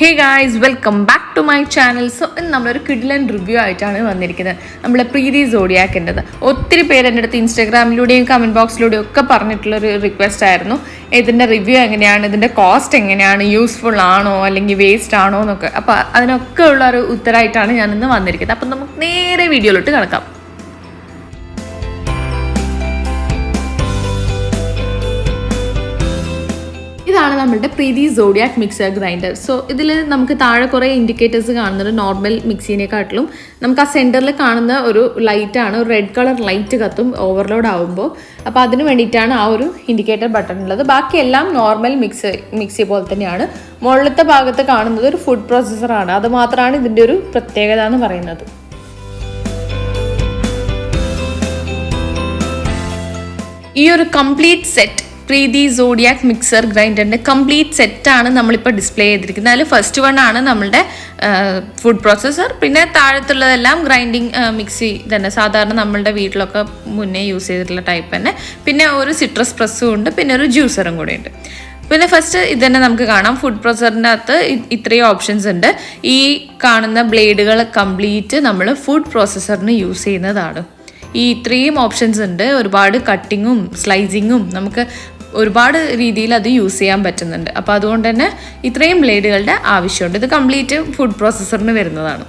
Hey guys, welcome back to my channel. So, we have a kidlan review ആയിട്ടാണ് വന്നിരിക്കുന്നത്. നമ്മുടെ പ്രീതി സോഡിയാക്കിൻ്റെത്. ഒത്തിരി പേര് എൻ്റെ അടുത്ത് ഇൻസ്റ്റാഗ്രാമിലൂടെയും കമൻറ്റ് ബോക്സിലൂടെയും ഒക്കെ പറഞ്ഞിട്ടുള്ള ഒരു റിക്വസ്റ്റ് ആയിരുന്നു. ഇതിൻ്റെ റിവ്യൂ എങ്ങനെയാണ്, ഇതിൻ്റെ കോസ്റ്റ് എങ്ങനെയാണ്, യൂസ്ഫുൾ ആണോ അല്ലെങ്കിൽ വേസ്റ്റ് ആണോ എന്നൊക്കെ. അപ്പോൾ അതിനൊക്കെ ഉള്ള ഒരു ഉത്തരമായിട്ടാണ് ഞാൻ ഇന്ന് വന്നിരിക്കുന്നത്. അപ്പം നമുക്ക് നേരെ വീഡിയോയിലോട്ട് കിടക്കാം. ഇതാണ് നമ്മുടെ പ്രീതി സോഡിയാക് മിക്സർ ഗ്രൈൻഡർ. സോ ഇതിൽ നമുക്ക് താഴെ കുറേ ഇൻഡിക്കേറ്റേഴ്സ് കാണുന്നത് നോർമൽ മിക്സിനെക്കാട്ടിലും നമുക്ക് ആ സെൻറ്ററിൽ കാണുന്ന ഒരു ലൈറ്റാണ്, ഒരു റെഡ് കളർ ലൈറ്റ് കത്തും ഓവർലോഡ് ആകുമ്പോൾ. അപ്പോൾ അതിന് വേണ്ടിയിട്ടാണ് ആ ഒരു ഇൻഡിക്കേറ്റർ ബട്ടൺ ഉള്ളത്. ബാക്കിയെല്ലാം നോർമൽ മിക്സി പോലെ തന്നെയാണ്. മുകളിലത്തെ ഭാഗത്ത് കാണുന്നത് ഒരു ഫുഡ് പ്രോസസ്സറാണ്. അത് മാത്രമാണ് ഇതിൻ്റെ ഒരു പ്രത്യേകത എന്ന് പറയുന്നത്. ഈ ഒരു കംപ്ലീറ്റ് സെറ്റ് പ്രീതി സോഡിയാക് മിക്സർ ഗ്രൈൻഡറിൻ്റെ കംപ്ലീറ്റ് സെറ്റാണ് നമ്മളിപ്പോൾ ഡിസ്പ്ലേ ചെയ്തിരിക്കുന്നത്. അതിൽ ഫസ്റ്റ് വൺ ആണ് നമ്മളുടെ ഫുഡ് പ്രോസസ്സർ. പിന്നെ താഴത്തുള്ളതെല്ലാം ഗ്രൈൻഡിങ് മിക്സി തന്നെ, സാധാരണ നമ്മളുടെ വീട്ടിലൊക്കെ മുന്നേ യൂസ് ചെയ്തിട്ടുള്ള ടൈപ്പ് തന്നെ. പിന്നെ ഒരു സിട്രസ് പ്രസ്സും ഉണ്ട്, പിന്നെ ഒരു ജ്യൂസറും കൂടെ ഉണ്ട്. പിന്നെ ഫസ്റ്റ് ഇത് തന്നെ നമുക്ക് കാണാം. ഫുഡ് പ്രോസസ്സറിൻ്റെ അകത്ത് ഇത്രയും ഓപ്ഷൻസ് ഉണ്ട്. ഈ കാണുന്ന ബ്ലേഡുകൾ കംപ്ലീറ്റ് നമ്മൾ ഫുഡ് പ്രോസസ്സറിന് യൂസ് ചെയ്യുന്നതാണ്. ഈ ഇത്രയും ഓപ്ഷൻസ് ഉണ്ട്. ഒരുപാട് കട്ടിങ്ങും സ്ലൈസിങ്ങും നമുക്ക് ഒരുപാട് രീതിയിൽ അത് യൂസ് ചെയ്യാൻ പറ്റുന്നുണ്ട്. അപ്പോൾ അതുകൊണ്ട് തന്നെ ഇത്രയും ബ്ലേഡുകളുടെ ആവശ്യമുണ്ട്. ഇത് കംപ്ലീറ്റ് ഫുഡ് പ്രോസസ്സറിന് വരുന്നതാണ്.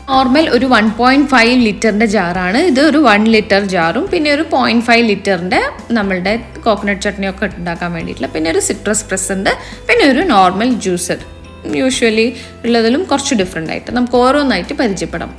നോർമൽ ഒരു 1.5 ലിറ്ററിൻ്റെ ജാറാണ് ഇത്. ഒരു 1 ലിറ്റർ ജാറും പിന്നെ ഒരു 0.5 ലിറ്ററിൻ്റെ നമ്മളുടെ കോക്കനട്ട് ചട്നിയൊക്കെ ഉണ്ടാക്കാൻ വേണ്ടിയിട്ടുള്ള, പിന്നെ ഒരു സിട്രസ് പ്രസ് ഉണ്ട്, പിന്നെ ഒരു നോർമൽ ജ്യൂസർ. യൂഷ്വലി ഉള്ളതിലും കുറച്ച് ഡിഫറെൻ്റ് ആയിട്ട് നമുക്ക് ഓരോന്നായിട്ട് പരിചയപ്പെടാം.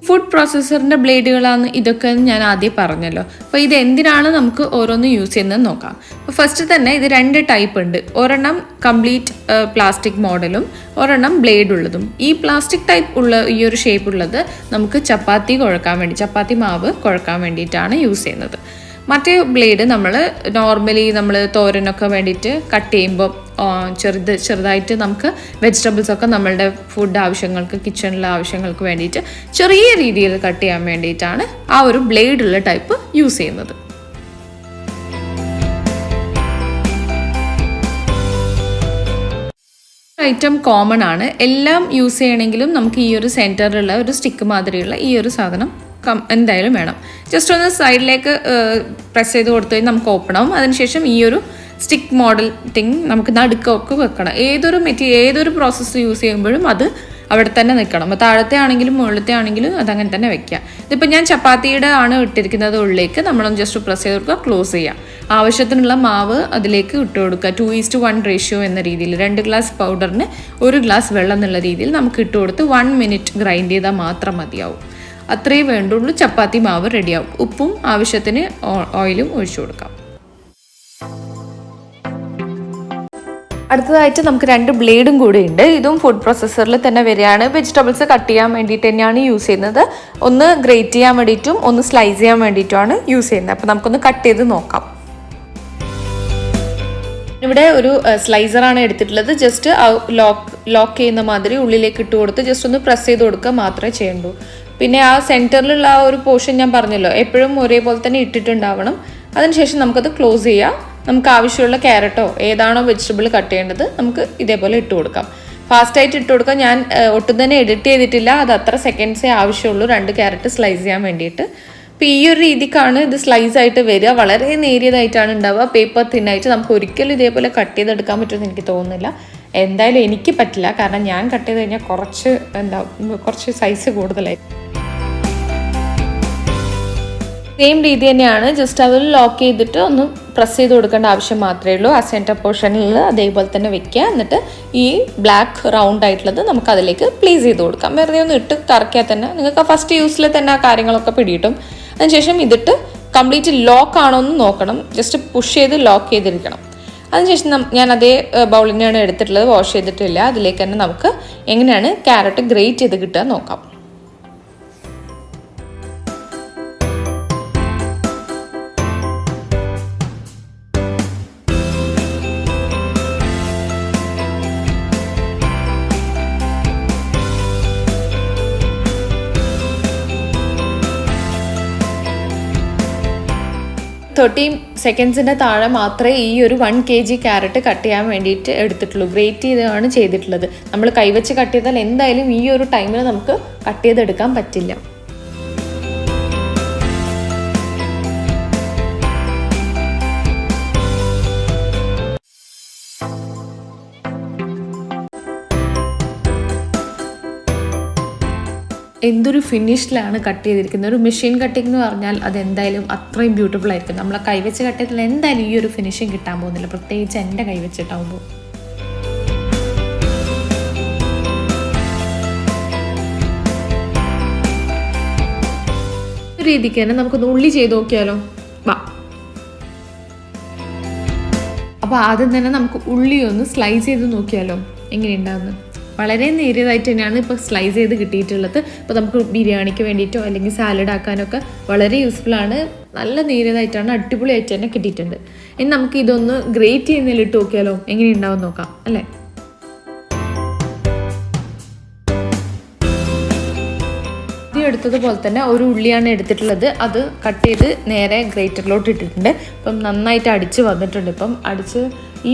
ഫുഡ് പ്രോസസ്സറിൻ്റെ ബ്ലേഡുകളാണ് ഇതൊക്കെ ഞാൻ ആദ്യം പറഞ്ഞല്ലോ. അപ്പോൾ ഇത് എന്തിനാണ് നമുക്ക് ഓരോന്ന് യൂസ് ചെയ്യുന്നത് നോക്കാം. അപ്പോൾ ഫസ്റ്റ് തന്നെ ഇത് 2 ടൈപ്പ് ഉണ്ട്. ഒരെണ്ണം കംപ്ലീറ്റ് പ്ലാസ്റ്റിക് മോഡലും ഒരെണ്ണം ബ്ലേഡ് ഉള്ളതും. ഈ പ്ലാസ്റ്റിക് ടൈപ്പ് ഉള്ള ഈ ഒരു ഷേപ്പ് ഉള്ളത് നമുക്ക് ചപ്പാത്തി മാവ് കുഴക്കാൻ വേണ്ടിയിട്ടാണ് യൂസ് ചെയ്യുന്നത്. മറ്റേ ബ്ലേഡ് നോർമലി നമ്മൾ തോരനൊക്കെ വേണ്ടിയിട്ട് കട്ട് ചെയ്യുമ്പോൾ ചെറുതായിട്ട് നമുക്ക് വെജിറ്റബിൾസൊക്കെ നമ്മളുടെ ഫുഡ് ആവശ്യങ്ങൾക്ക്, കിച്ചണിലെ ആവശ്യങ്ങൾക്ക് വേണ്ടിയിട്ട് ചെറിയ രീതിയിൽ കട്ട് ചെയ്യാൻ വേണ്ടിയിട്ടാണ് ആ ഒരു ബ്ലേഡുള്ള ടൈപ്പ് യൂസ് ചെയ്യുന്നത്. ഐറ്റം കോമൺ ആണ്, എല്ലാം യൂസ് ചെയ്യണമെങ്കിലും നമുക്ക് ഈ ഒരു സെൻറ്ററിലുള്ള ഒരു സ്റ്റിക്ക് മാതിരിയുള്ള ഈ ഒരു സാധനം എന്തായാലും വേണം. ജസ്റ്റ് ഒന്ന് സൈഡിലേക്ക് പ്രസ് ചെയ്ത് കൊടുത്തു കഴിഞ്ഞാൽ നമുക്ക് ഓപ്പൺ ആവും. അതിനുശേഷം ഈ ഒരു സ്റ്റിക്ക് മോഡൽ തിങ് നമുക്ക് നടുക്കൊക്കെ വെക്കണം. ഏതൊരു പ്രോസസ്സ് യൂസ് ചെയ്യുമ്പോഴും അത് അവിടെ തന്നെ നിൽക്കണം. അപ്പോൾ താഴത്തെ ആണെങ്കിലും മുകളിലത്തെ ആണെങ്കിലും അതങ്ങനെ തന്നെ വെക്കുക. ഇതിപ്പോൾ ഞാൻ ചപ്പാത്തിയുടെ ആണ് ഇട്ടിരിക്കുന്നത്. ഉള്ളിലേക്ക് നമ്മളൊന്ന് ജസ്റ്റ് പ്രസ് ചെയ്ത് കൊടുക്കുക, ക്ലോസ് ചെയ്യുക. ആവശ്യത്തിനുള്ള മാവ് അതിലേക്ക് ഇട്ട് കൊടുക്കുക. 2:1 റേഷ്യോ എന്ന രീതിയിൽ 2 ഗ്ലാസ് പൗഡറിന് 1 ഗ്ലാസ് വെള്ളം എന്നുള്ള രീതിയിൽ നമുക്ക് ഇട്ട് കൊടുത്ത് 1 മിനിറ്റ് ഗ്രൈൻഡ് ചെയ്താൽ മാത്രം മതിയാവും. അത്രയും വേണ്ടുള്ളൂ. ചപ്പാത്തി മാവ് റെഡിയാവും. ഉപ്പും ആവശ്യത്തിന് ഓയിലും ഒഴിച്ചു കൊടുക്കാം. അടുത്തതായിട്ട് നമുക്ക് 2 ബ്ലേഡും കൂടെ ഉണ്ട്. ഇതും ഫുഡ് പ്രോസസ്സറിൽ തന്നെ വരികയാണ്. വെജിറ്റബിൾസ് കട്ട് ചെയ്യാൻ വേണ്ടിയിട്ട് തന്നെയാണ് യൂസ് ചെയ്യുന്നത്. ഒന്ന് ഗ്രേറ്റ് ചെയ്യാൻ വേണ്ടിയിട്ടും ഒന്ന് സ്ലൈസ് ചെയ്യാൻ വേണ്ടിയിട്ടുമാണ് യൂസ് ചെയ്യുന്നത്. അപ്പോൾ നമുക്കൊന്ന് കട്ട് ചെയ്ത് നോക്കാം. ഇവിടെ ഒരു സ്ലൈസറാണ് എടുത്തിട്ടുള്ളത്. ജസ്റ്റ് ലോക്ക് ചെയ്യുന്ന മാതിരി ഉള്ളിലേക്ക് ഇട്ട് കൊടുത്ത് ജസ്റ്റ് ഒന്ന് പ്രസ് ചെയ്ത് കൊടുക്കുക മാത്രമേ ചെയ്യണ്ടൂ. പിന്നെ ആ സെൻറ്ററിലുള്ള ആ ഒരു പോർഷൻ ഞാൻ പറഞ്ഞല്ലോ, എപ്പോഴും ഒരേപോലെ തന്നെ ഇട്ടിട്ടുണ്ടാവണം. അതിനുശേഷം നമുക്കത് ക്ലോസ് ചെയ്യാം. നമുക്ക് ആവശ്യമുള്ള ക്യാരറ്റോ ഏതാണോ വെജിറ്റബിൾ കട്ട് ചെയ്യേണ്ടത് നമുക്ക് ഇതേപോലെ ഇട്ട് കൊടുക്കാം. ഫാസ്റ്റായിട്ട് ഇട്ട് കൊടുക്കാം. ഞാൻ ഒട്ടും തന്നെ എഡിറ്റ് ചെയ്തിട്ടില്ല. അത് അത്ര സെക്കൻഡ്സേ ആവശ്യമുള്ളൂ 2 ക്യാരറ്റ് സ്ലൈസ് ചെയ്യാൻ വേണ്ടിയിട്ട്. അപ്പോൾ ഈ ഒരു രീതിക്കാണ് ഇത് സ്ലൈസ് ആയിട്ട് വരിക. വളരെ നേരിയതായിട്ടാണ് ഉണ്ടാവുക, പേപ്പർ തിന്നായിട്ട്. നമുക്ക് ഒരിക്കലും ഇതേപോലെ കട്ട് ചെയ്തെടുക്കാൻ പറ്റുമെന്ന് എനിക്ക് തോന്നുന്നില്ല. എന്തായാലും എനിക്ക് പറ്റില്ല, കാരണം ഞാൻ കട്ട് ചെയ്ത് കഴിഞ്ഞാൽ കുറച്ച് സൈസ് കൂടുതലായി. സെയിം രീതി തന്നെയാണ്. ജസ്റ്റ് അതിൽ ലോക്ക് ചെയ്തിട്ട് ഒന്ന് പ്രസ് ചെയ്ത് കൊടുക്കേണ്ട ആവശ്യം മാത്രമേ ഉള്ളൂ. ആ സെൻറ്റർ പോർഷനിൽ അതേപോലെ തന്നെ വെക്കുക. എന്നിട്ട് ഈ ബ്ലാക്ക് റൗണ്ട് ആയിട്ടുള്ളത് നമുക്ക് അതിലേക്ക് പ്ലേസ് ചെയ്ത് കൊടുക്കാം. വെറുതെ ഒന്ന് ഇട്ട് കറക്കിയാൽ തന്നെ നിങ്ങൾക്ക് ഫസ്റ്റ് യൂസിൽ തന്നെ ആ കാര്യങ്ങളൊക്കെ പിടിയിട്ടും. അതിനുശേഷം ഇതിട്ട് കംപ്ലീറ്റ് ലോക്ക് ആണോ എന്ന് നോക്കണം. ജസ്റ്റ് പുഷ് ചെയ്ത് ലോക്ക് ചെയ്തിരിക്കണം. അതിനുശേഷം ഞാൻ അതേ ബൗളിനെയാണ് എടുത്തിട്ടുള്ളത്, വാഷ് ചെയ്തിട്ടില്ല. അതിലേക്ക് തന്നെ നമുക്ക് എങ്ങനെയാണ് ക്യാരറ്റ് ഗ്രേറ്റ് ചെയ്ത് കിട്ടുക നോക്കാം. 30 സെക്കൻഡ്സിൻ്റെ താഴെ മാത്രമേ ഈ ഒരു 1 kg ക്യാരറ്റ് കട്ട് ചെയ്യാൻ വേണ്ടിയിട്ട് എടുത്തിട്ടുള്ളൂ. ഗ്രേറ്റ് ചെയ്താണ് ചെയ്തിട്ടുള്ളത്. നമ്മൾ കൈവച്ച് കട്ട് ചെയ്താൽ എന്തായാലും ഈ ഒരു ടൈമിൽ നമുക്ക് കട്ട് ചെയ്തെടുക്കാൻ പറ്റില്ല. എന്തൊരു ഫിനിഷിലാണ് കട്ട് ചെയ്തിരിക്കുന്നത്. ഒരു മെഷീൻ കട്ടിംഗ് എന്ന് പറഞ്ഞാൽ അതെന്തായാലും അത്രയും ബ്യൂട്ടിഫുൾ ആയിരിക്കും. നമ്മളെ കൈവച്ച് കട്ട് ചെയ്താൽ എന്തായാലും ഈ ഒരു ഫിനിഷിങ് കിട്ടാൻ പോകുന്നില്ല, പ്രത്യേകിച്ച് എൻ്റെ കൈവച്ചിട്ടാവുമ്പോൾ. ഒരു രീതിക്ക് തന്നെ നമുക്കൊന്ന് ഉള്ളി ചെയ്ത് നോക്കിയാലോ. വാ. അപ്പോൾ ആദ്യം തന്നെ നമുക്ക് ഉള്ളി ഒന്ന് സ്ലൈസ് ചെയ്ത് നോക്കിയാലോ എങ്ങനെയുണ്ടാകുന്നു. വളരെ നേരിയതായിട്ട് തന്നെയാണ് ഇപ്പോൾ സ്ലൈസ് ചെയ്ത് കിട്ടിയിട്ടുള്ളത്. ഇപ്പോൾ നമുക്ക് ബിരിയാണിക്ക് വേണ്ടിയിട്ടോ അല്ലെങ്കിൽ സാലഡ് ആക്കാനൊക്കെ വളരെ യൂസ്ഫുള്ളാണ്. നല്ല നേരിയതായിട്ടാണ്, അടിപൊളിയായിട്ട് തന്നെ കിട്ടിയിട്ടുണ്ട്. ഇനി നമുക്ക് ഇതൊന്ന് ഗ്രേറ്റ് ചെയ്യുന്നതിലിട്ട് നോക്കിയാലോ എങ്ങനെയുണ്ടാവും നോക്കാം അല്ലേ. എടുത്തതുപോലെ തന്നെ ഒരു ഉള്ളിയാണ് എടുത്തിട്ടുള്ളത്. അത് കട്ട് ചെയ്ത് നേരെ ഗ്രേറ്ററിലോട്ട് ഇട്ടിട്ടുണ്ട്. ഇപ്പം നന്നായിട്ട് അടിച്ച് വന്നിട്ടുണ്ട്. ഇപ്പം അടിച്ച് ഈ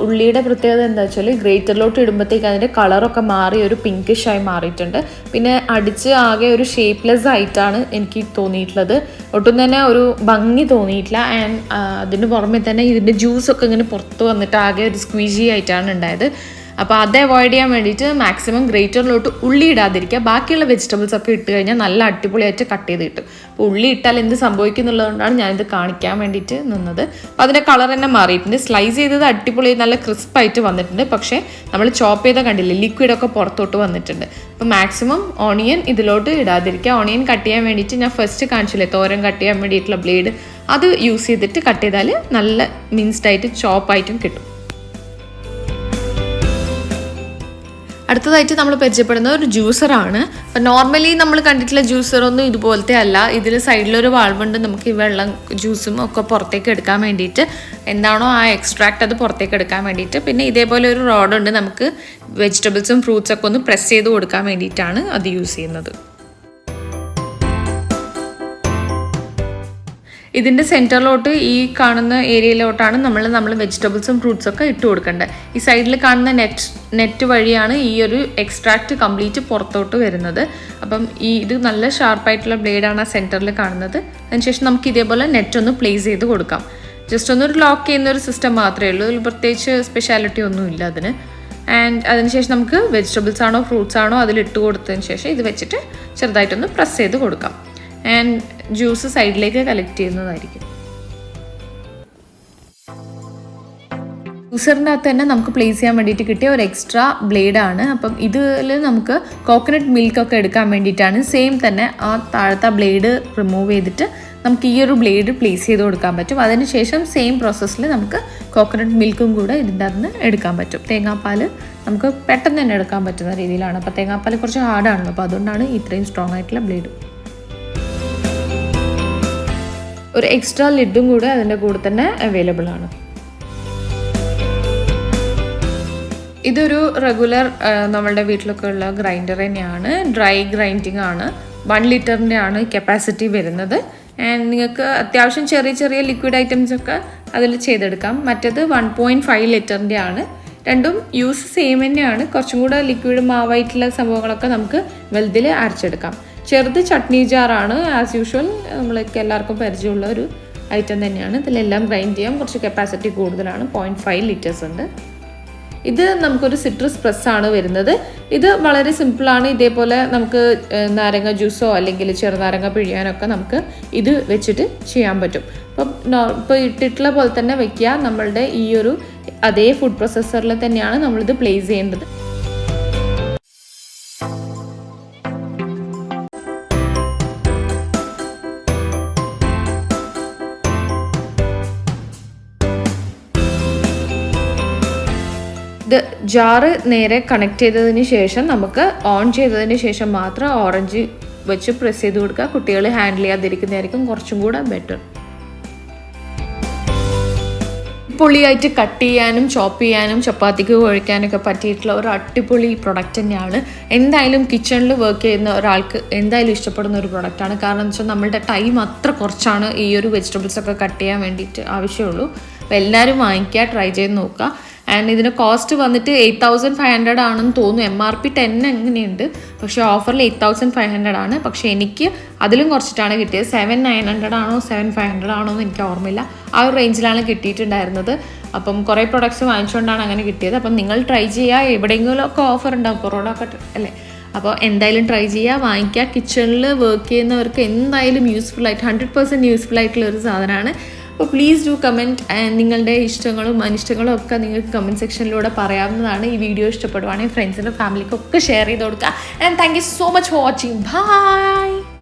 ഉള്ളിയുടെ പ്രത്യേകത എന്താ വെച്ചാൽ ഗ്രേറ്ററിലോട്ട് ഇടുമ്പോഴത്തേക്ക് അതിൻ്റെ കളറൊക്കെ മാറി ഒരു പിങ്കിഷായി മാറിയിട്ടുണ്ട്. പിന്നെ അടിച്ച് ആകെ ഒരു ഷേപ്പ്ലെസ് ആയിട്ടാണ് എനിക്ക് തോന്നിയിട്ടുള്ളത്. ഒട്ടും തന്നെ ഒരു ഭംഗി തോന്നിയിട്ടില്ല. ആൻഡ് അതിന് പുറമെ തന്നെ ഇതിൻ്റെ ജ്യൂസൊക്കെ ഇങ്ങനെ പുറത്ത് വന്നിട്ട് ആകെ ഒരു സ്ക്വീസി ആയിട്ടാണ് ഉണ്ടായത്. അപ്പോൾ അത് അവോയ്ഡ് ചെയ്യാൻ വേണ്ടിയിട്ട് മാക്സിമം ഗ്രേറ്ററിലോട്ട് ഉള്ളി ഇടാതിരിക്കുക. ബാക്കിയുള്ള വെജിറ്റബിൾസ് ഒക്കെ ഇട്ട് കഴിഞ്ഞാൽ നല്ല അടിപൊളിയായിട്ട് കട്ട് ചെയ്ത് കിട്ടും. അപ്പോൾ ഉള്ളി ഇട്ടാൽ എന്ത് സംഭവിക്കുന്നുള്ളതുകൊണ്ടാണ് ഞാനിത് കാണിക്കാൻ വേണ്ടിയിട്ട് നിന്നത്. അപ്പോൾ അതിൻ്റെ കളർ തന്നെ മാറിയിട്ടുണ്ട്. സ്ലൈസ് ചെയ്തത് അടിപൊളി നല്ല ക്രിസ്പായിട്ട് വന്നിട്ടുണ്ട്. പക്ഷേ നമ്മൾ ചോപ്പ് ചെയ്താൽ കണ്ടില്ലേ ലിക്വിഡൊക്കെ പുറത്തോട്ട് വന്നിട്ടുണ്ട്. അപ്പോൾ മാക്സിമം ഓണിയൻ ഇതിലോട്ട് ഇടാതിരിക്കുക. ഓണിയൻ കട്ട് ചെയ്യാൻ വേണ്ടിയിട്ട് ഞാൻ ഫസ്റ്റ് കാണിച്ചില്ലേ തോരൻ കട്ട് ചെയ്യാൻ വേണ്ടിയിട്ടുള്ള ബ്ലേഡ്, അത് യൂസ് ചെയ്തിട്ട് കട്ട് ചെയ്താൽ നല്ല മിൻസ്ഡായിട്ട് ചോപ്പായിട്ടും കിട്ടും. അടുത്തതായിട്ട് നമ്മൾ പരിചയപ്പെടുന്ന ഒരു ജ്യൂസറാണ്. അപ്പം നോർമലി നമ്മൾ കണ്ടിട്ടുള്ള ജ്യൂസറൊന്നും ഇതുപോലത്തെ അല്ല. ഇതിൽ സൈഡിലൊരു വാൾവുണ്ട്. നമുക്ക് ഈ വെള്ളം ജ്യൂസും ഒക്കെ പുറത്തേക്ക് എടുക്കാൻ വേണ്ടിയിട്ട്, എന്താണോ ആ എക്സ്ട്രാക്റ്റ് അത് പുറത്തേക്ക് എടുക്കാൻ വേണ്ടിയിട്ട്. പിന്നെ ഇതേപോലെ ഒരു റോഡുണ്ട്, നമുക്ക് വെജിറ്റബിൾസും ഫ്രൂട്ട്സൊക്കെ ഒന്ന് പ്രസ് ചെയ്ത് കൊടുക്കാൻ വേണ്ടിയിട്ടാണ് അത് യൂസ് ചെയ്യുന്നത്. ഇതിൻ്റെ സെൻറ്ററിലോട്ട് ഈ കാണുന്ന ഏരിയയിലോട്ടാണ് നമ്മൾ വെജിറ്റബിൾസും ഫ്രൂട്ട്സൊക്കെ ഇട്ട് കൊടുക്കേണ്ടത്. ഈ സൈഡിൽ കാണുന്ന നെറ്റ് വഴിയാണ് ഈ ഒരു എക്സ്ട്രാക്റ്റ് കംപ്ലീറ്റ് പുറത്തോട്ട് വരുന്നത്. അപ്പം ഇത് നല്ല ഷാർപ്പായിട്ടുള്ള ബ്ലേഡാണ് ആ സെൻറ്ററിൽ കാണുന്നത്. അതിനുശേഷം നമുക്ക് ഇതേപോലെ നെറ്റ് ഒന്ന് പ്ലേസ് ചെയ്ത് കൊടുക്കാം. ജസ്റ്റ് ഒന്നൊരു ലോക്ക് ചെയ്യുന്ന ഒരു സിസ്റ്റം മാത്രമേ ഉള്ളൂ. അതിൽ പ്രത്യേകിച്ച് സ്പെഷ്യാലിറ്റി ഒന്നുമില്ല അതിന്. ആൻഡ് അതിനുശേഷം നമുക്ക് വെജിറ്റബിൾസ് ആണോ ഫ്രൂട്ട്സ് ആണോ അതിലിട്ട് കൊടുത്തതിന് ശേഷം ഇത് വെച്ചിട്ട് ചെറുതായിട്ടൊന്ന് പ്രസ് ചെയ്ത് കൊടുക്കാം. ആൻഡ് ജ്യൂസ് സൈഡിലേക്ക് കളക്ട് ചെയ്യുന്നതായിരിക്കും. ജ്യൂസറിൻ്റെ അകത്ത് തന്നെ നമുക്ക് പ്ലേസ് ചെയ്യാൻ വേണ്ടിയിട്ട് കിട്ടിയ ഒരു എക്സ്ട്രാ ബ്ലേഡാണ്. അപ്പം ഇതിൽ നമുക്ക് കോക്കനട്ട് മിൽക്കൊക്കെ എടുക്കാൻ വേണ്ടിയിട്ടാണ്. സെയിം തന്നെ ആ താഴത്തെ ബ്ലേഡ് റിമൂവ് ചെയ്തിട്ട് നമുക്ക് ഈ ഒരു ബ്ലേഡ് പ്ലേസ് ചെയ്ത് കൊടുക്കാൻ പറ്റും. അതിനുശേഷം സെയിം പ്രോസസ്സിൽ നമുക്ക് കോക്കനട്ട് മിൽക്കും കൂടെ ഇതിൻ്റെ അകത്ത് നിന്ന് എടുക്കാൻ പറ്റും. തേങ്ങാപ്പാൽ നമുക്ക് പെട്ടെന്ന് തന്നെ എടുക്കാൻ പറ്റുന്ന രീതിയിലാണ്. അപ്പോൾ തേങ്ങാപ്പാൽ കുറച്ച് ഹാർഡാണല്ലോ, അപ്പോൾ അതുകൊണ്ടാണ് ഇത്രയും സ്ട്രോങ് ആയിട്ടുള്ള ബ്ലേഡ്. ഒരു എക്സ്ട്രാ ലിഡും കൂടെ അതിൻ്റെ കൂടെ തന്നെ അവൈലബിൾ ആണ്. ഇതൊരു റെഗുലർ നമ്മളുടെ വീട്ടിലൊക്കെ ഉള്ള ഗ്രൈൻഡർ തന്നെയാണ്. ഡ്രൈ ഗ്രൈൻഡിങ് ആണ്. 1 ലിറ്ററിൻ്റെ ആണ് കപ്പാസിറ്റി വരുന്നത്. ആൻഡ് നിങ്ങൾക്ക് അത്യാവശ്യം ചെറിയ ചെറിയ ലിക്വിഡ് ഐറ്റംസ് ഒക്കെ അതിൽ ചെയ്തെടുക്കാം. മറ്റേത് 1.5 ലിറ്ററിൻ്റെ ആണ്. രണ്ടും യൂസ് സെയിം തന്നെയാണ്. കുറച്ചും കൂടെ ലിക്വിഡ് മാവായിട്ടുള്ള സംഭവങ്ങളൊക്കെ നമുക്ക് വലുതിൽ അരച്ചെടുക്കാം. ചെറുത് ചട്നി ജാറാണ്. ആസ് യൂഷ്വൽ നമ്മളൊക്കെ എല്ലാവർക്കും പരിചയമുള്ള ഒരു ഐറ്റം തന്നെയാണ്. ഇതിലെല്ലാം ഗ്രൈൻഡ് ചെയ്യാം. കുറച്ച് കപ്പാസിറ്റി കൂടുതലാണ്. 0.5 ലിറ്റേഴ്സ് ഉണ്ട്. ഇത് നമുക്കൊരു സിട്രസ് പ്രസ്സാണ് വരുന്നത്. ഇത് വളരെ സിമ്പിളാണ്. ഇതേപോലെ നമുക്ക് നാരങ്ങ ജ്യൂസോ അല്ലെങ്കിൽ ചെറുനാരങ്ങ പിഴിയാനൊക്കെ നമുക്ക് ഇത് വെച്ചിട്ട് ചെയ്യാൻ പറ്റും. ഇപ്പോൾ ഇട്ടിട്ടുള്ള പോലെ തന്നെ വയ്ക്കുക. നമ്മളുടെ ഈ ഒരു അതേ ഫുഡ് പ്രോസസ്സറിൽ തന്നെയാണ് നമ്മളിത് പ്ലേസ് ചെയ്യേണ്ടത്. ഇത് ജാറ് നേരെ കണക്ട് ചെയ്തതിന് ശേഷം നമുക്ക് ഓൺ ചെയ്തതിന് ശേഷം മാത്രം ഓറഞ്ച് വെച്ച് പ്രസ് ചെയ്ത് കൊടുക്കുക. കുട്ടികൾ ഹാൻഡിൽ ചെയ്യാതിരിക്കുന്നതായിരിക്കും കുറച്ചും കൂടെ ബെറ്റർ. അടിപൊളിയായിട്ട് കട്ട് ചെയ്യാനും ചോപ്പ് ചെയ്യാനും ചപ്പാത്തിക്ക് കുഴയ്ക്കാനൊക്കെ പറ്റിയിട്ടുള്ള ഒരു അടിപൊളി പ്രൊഡക്റ്റ് തന്നെയാണ്. എന്തായാലും കിച്ചണിൽ വർക്ക് ചെയ്യുന്ന ഒരാൾക്ക് എന്തായാലും ഇഷ്ടപ്പെടുന്ന ഒരു പ്രൊഡക്റ്റാണ്. കാരണം എന്ന് വെച്ചാൽ നമ്മളുടെ ടൈം അത്ര കുറച്ചാണ് ഈ ഒരു വെജിറ്റബിൾസൊക്കെ കട്ട് ചെയ്യാൻ വേണ്ടിയിട്ട് ആവശ്യമുള്ളൂ. അപ്പോൾ എല്ലാവരും വാങ്ങിക്കുക, ട്രൈ ചെയ്ത് നോക്കുക. ആൻഡ് ഇതിന് കോസ്റ്റ് വന്നിട്ട് 8500 ആണെന്ന് തോന്നുന്നു. MRP 10 എങ്ങനെയുണ്ട്, പക്ഷേ ഓഫറിൽ 8500 ആണ്. പക്ഷേ എനിക്ക് അതിലും കുറച്ചിട്ടാണ് കിട്ടിയത്. 7900 ആണോ 7500 ആണോ എന്ന് എനിക്ക് ഓർമ്മയില്ല. ആ ഒരു റേഞ്ചിലാണ് കിട്ടിയിട്ടുണ്ടായിരുന്നത്. അപ്പം കുറേ പ്രൊഡക്ട്സ് വാങ്ങിച്ചുകൊണ്ടാണ് അങ്ങനെ കിട്ടിയത്. അപ്പം നിങ്ങൾ ട്രൈ ചെയ്യുക. എവിടെയെങ്കിലുമൊക്കെ ഓഫർ ഉണ്ടാവും, കൊറോണ ഒക്കെ അല്ലേ. അപ്പോൾ എന്തായാലും ട്രൈ ചെയ്യുക, വാങ്ങിക്കുക. കിച്ചണിൽ വർക്ക് ചെയ്യുന്നവർക്ക് എന്തായാലും യൂസ്ഫുള്ളായിട്ട് 100% യൂസ്ഫുൾ ആയിട്ടുള്ള ഒരു സാധനമാണ്. അപ്പോൾ പ്ലീസ് ഡു കമൻറ്റ്. നിങ്ങളുടെ ഇഷ്ടങ്ങളും അനിഷ്ടങ്ങളും ഒക്കെ നിങ്ങൾക്ക് കമൻറ്റ് സെക്ഷനിലൂടെ പറയാവുന്നതാണ്. ഈ വീഡിയോ ഇഷ്ടപ്പെടുവാണെങ്കിൽ ഫ്രണ്ട്സിനും ഫാമിലിക്കും ഒക്കെ ഷെയർ ചെയ്ത് കൊടുക്കുക. And thank you so much for watching. By.